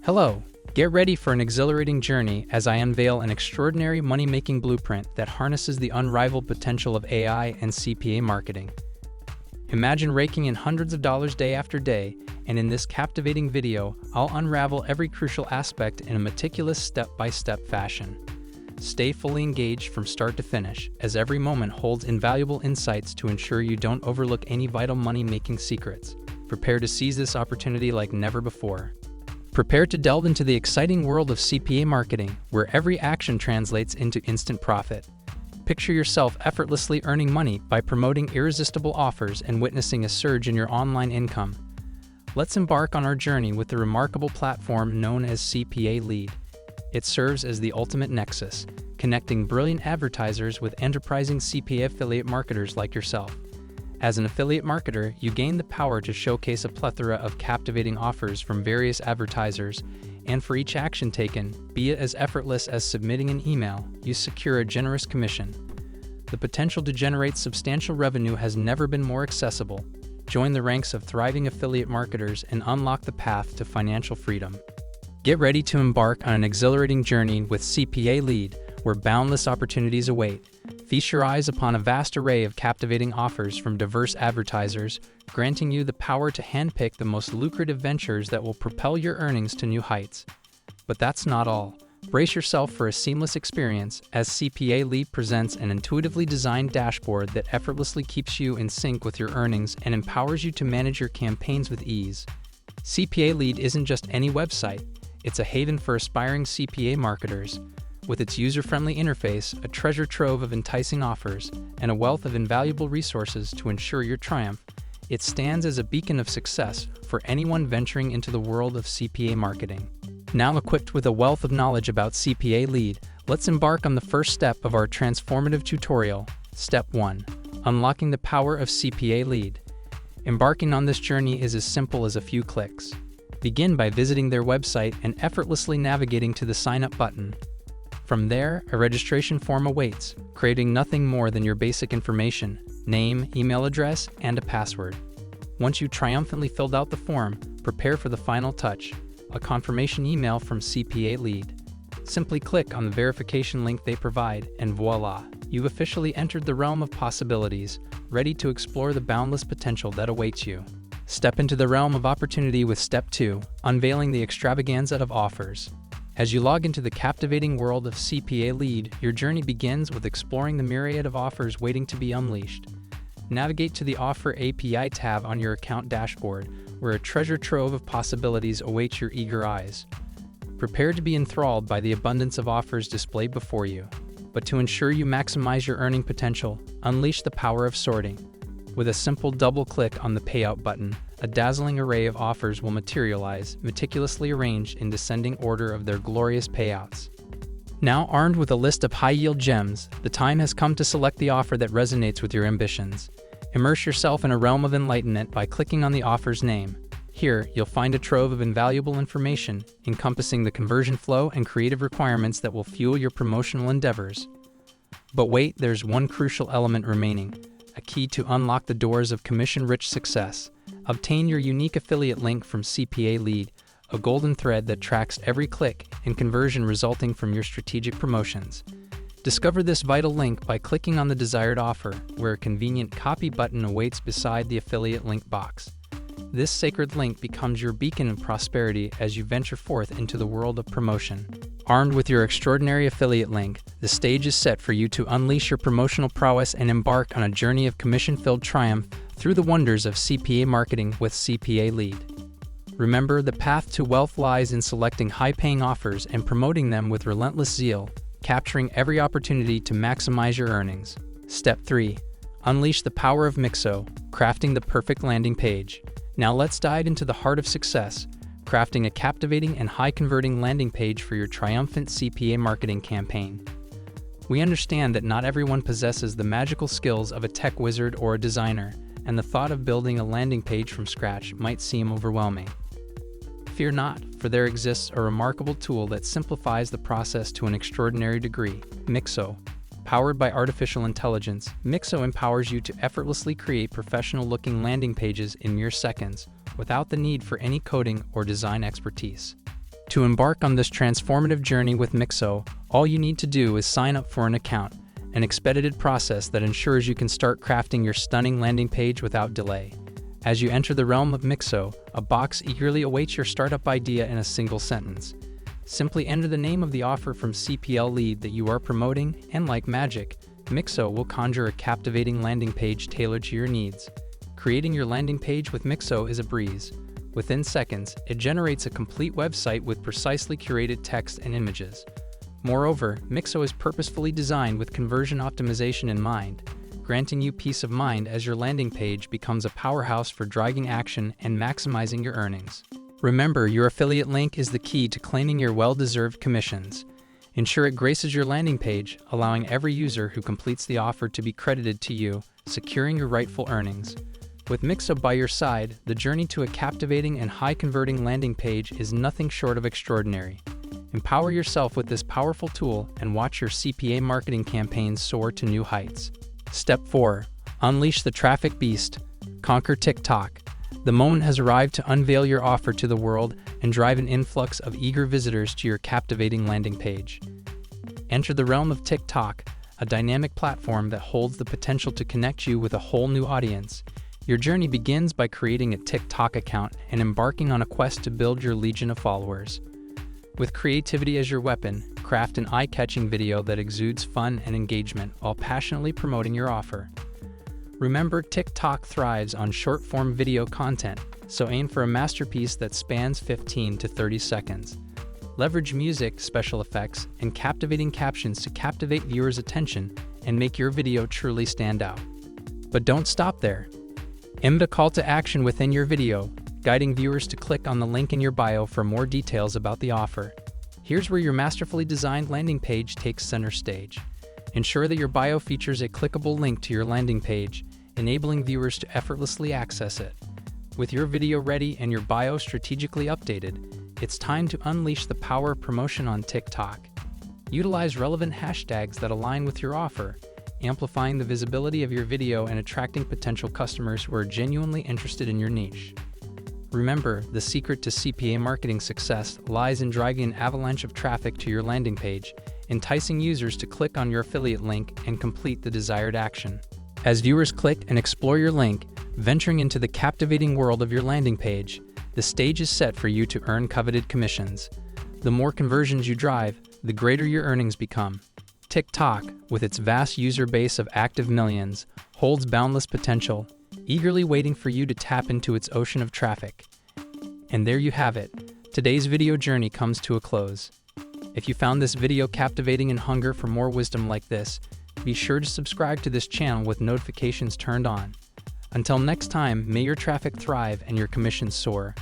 Hello, get ready for an exhilarating journey as I unveil an extraordinary money-making blueprint that harnesses the unrivaled potential of AI and CPA marketing. Imagine raking in hundreds of dollars day after day, and in this captivating video, I'll unravel every crucial aspect in a meticulous step-by-step fashion. Stay fully engaged from start to finish, as every moment holds invaluable insights to ensure you don't overlook any vital money-making secrets. Prepare to seize this opportunity like never before. Prepare to delve into the exciting world of CPA marketing, where every action translates into instant profit. Picture yourself effortlessly earning money by promoting irresistible offers and witnessing a surge in your online income. Let's embark on our journey with the remarkable platform known as CPA Lead. It serves as the ultimate nexus, connecting brilliant advertisers with enterprising CPA affiliate marketers like yourself. As an affiliate marketer, you gain the power to showcase a plethora of captivating offers from various advertisers, and for each action taken, be it as effortless as submitting an email, you secure a generous commission. The potential to generate substantial revenue has never been more accessible. Join the ranks of thriving affiliate marketers and unlock the path to financial freedom. Get ready to embark on an exhilarating journey with CPA Lead, where boundless opportunities await. Feast your eyes upon a vast array of captivating offers from diverse advertisers, granting you the power to handpick the most lucrative ventures that will propel your earnings to new heights. But that's not all. Brace yourself for a seamless experience, as CPA Lead presents an intuitively designed dashboard that effortlessly keeps you in sync with your earnings and empowers you to manage your campaigns with ease. CPA Lead isn't just any website, it's a haven for aspiring CPA marketers. With its user-friendly interface, a treasure trove of enticing offers, and a wealth of invaluable resources to ensure your triumph, it stands as a beacon of success for anyone venturing into the world of CPA marketing. Now equipped with a wealth of knowledge about CPA Lead, let's embark on the first step of our transformative tutorial. Step 1. Unlocking the power of CPA Lead. Embarking on this journey is as simple as a few clicks. Begin by visiting their website and effortlessly navigating to the Sign Up button. From there, a registration form awaits, creating nothing more than your basic information, name, email address, and a password. Once you triumphantly filled out the form, prepare for the final touch, a confirmation email from CPA Lead. Simply click on the verification link they provide, and voila, you've officially entered the realm of possibilities, ready to explore the boundless potential that awaits you. Step into the realm of opportunity with Step 2, unveiling the extravaganza of offers. As you log into the captivating world of CPA Lead, your journey begins with exploring the myriad of offers waiting to be unleashed. Navigate to the Offer API tab on your account dashboard, where a treasure trove of possibilities awaits your eager eyes. Prepare to be enthralled by the abundance of offers displayed before you. But to ensure you maximize your earning potential, unleash the power of sorting. With a simple double-click on the Payout button, a dazzling array of offers will materialize, meticulously arranged in descending order of their glorious payouts. Now armed with a list of high-yield gems, the time has come to select the offer that resonates with your ambitions. Immerse yourself in a realm of enlightenment by clicking on the offer's name. Here, you'll find a trove of invaluable information, encompassing the conversion flow and creative requirements that will fuel your promotional endeavors. But wait, there's one crucial element remaining, a key to unlock the doors of commission-rich success. Obtain your unique affiliate link from CPA Lead, a golden thread that tracks every click and conversion resulting from your strategic promotions. Discover this vital link by clicking on the desired offer, where a convenient copy button awaits beside the affiliate link box. This sacred link becomes your beacon of prosperity as you venture forth into the world of promotion. Armed with your extraordinary affiliate link, the stage is set for you to unleash your promotional prowess and embark on a journey of commission-filled triumph through the wonders of CPA marketing with CPA Lead. Remember, the path to wealth lies in selecting high-paying offers and promoting them with relentless zeal, capturing every opportunity to maximize your earnings. Step 3. Unleash the power of Mixo, crafting the perfect landing page. Now let's dive into the heart of success, crafting a captivating and high-converting landing page for your triumphant CPA marketing campaign. We understand that not everyone possesses the magical skills of a tech wizard or a designer, and the thought of building a landing page from scratch might seem overwhelming. Fear not, for there exists a remarkable tool that simplifies the process to an extraordinary degree: Mixo. Powered by artificial intelligence, Mixo empowers you to effortlessly create professional-looking landing pages in mere seconds, without the need for any coding or design expertise. To embark on this transformative journey with Mixo, all you need to do is sign up for an account, an expedited process that ensures you can start crafting your stunning landing page without delay. As you enter the realm of Mixo, a box eagerly awaits your startup idea in a single sentence. Simply enter the name of the offer from CPL lead that you are promoting, and like magic, Mixo will conjure a captivating landing page tailored to your needs. Creating your landing page with Mixo is a breeze. Within seconds, it generates a complete website with precisely curated text and images. Moreover, Mixo is purposefully designed with conversion optimization in mind, granting you peace of mind as your landing page becomes a powerhouse for driving action and maximizing your earnings. Remember, your affiliate link is the key to claiming your well-deserved commissions. Ensure it graces your landing page, allowing every user who completes the offer to be credited to you, securing your rightful earnings. With Mixo by your side, the journey to a captivating and high-converting landing page is nothing short of extraordinary. Empower yourself with this powerful tool and watch your CPA marketing campaigns soar to new heights. Step 4. Unleash the traffic beast. Conquer TikTok. The moment has arrived to unveil your offer to the world and drive an influx of eager visitors to your captivating landing page. Enter the realm of TikTok, a dynamic platform that holds the potential to connect you with a whole new audience. Your journey begins by creating a TikTok account and embarking on a quest to build your legion of followers. With creativity as your weapon, craft an eye-catching video that exudes fun and engagement while passionately promoting your offer. Remember, TikTok thrives on short-form video content, so aim for a masterpiece that spans 15 to 30 seconds. Leverage music, special effects, and captivating captions to captivate viewers' attention and make your video truly stand out. But don't stop there. Embed a call to action within your video, guiding viewers to click on the link in your bio for more details about the offer. Here's where your masterfully designed landing page takes center stage. Ensure that your bio features a clickable link to your landing page, enabling viewers to effortlessly access it. With your video ready and your bio strategically updated, it's time to unleash the power of promotion on TikTok. Utilize relevant hashtags that align with your offer, amplifying the visibility of your video and attracting potential customers who are genuinely interested in your niche. Remember, the secret to CPA marketing success lies in driving an avalanche of traffic to your landing page, enticing users to click on your affiliate link and complete the desired action. As viewers click and explore your link, venturing into the captivating world of your landing page, the stage is set for you to earn coveted commissions. The more conversions you drive, the greater your earnings become. TikTok, with its vast user base of active millions, holds boundless potential, eagerly waiting for you to tap into its ocean of traffic. And there you have it. Today's video journey comes to a close. If you found this video captivating and hunger for more wisdom like this, be sure to subscribe to this channel with notifications turned on. Until next time, may your traffic thrive and your commissions soar.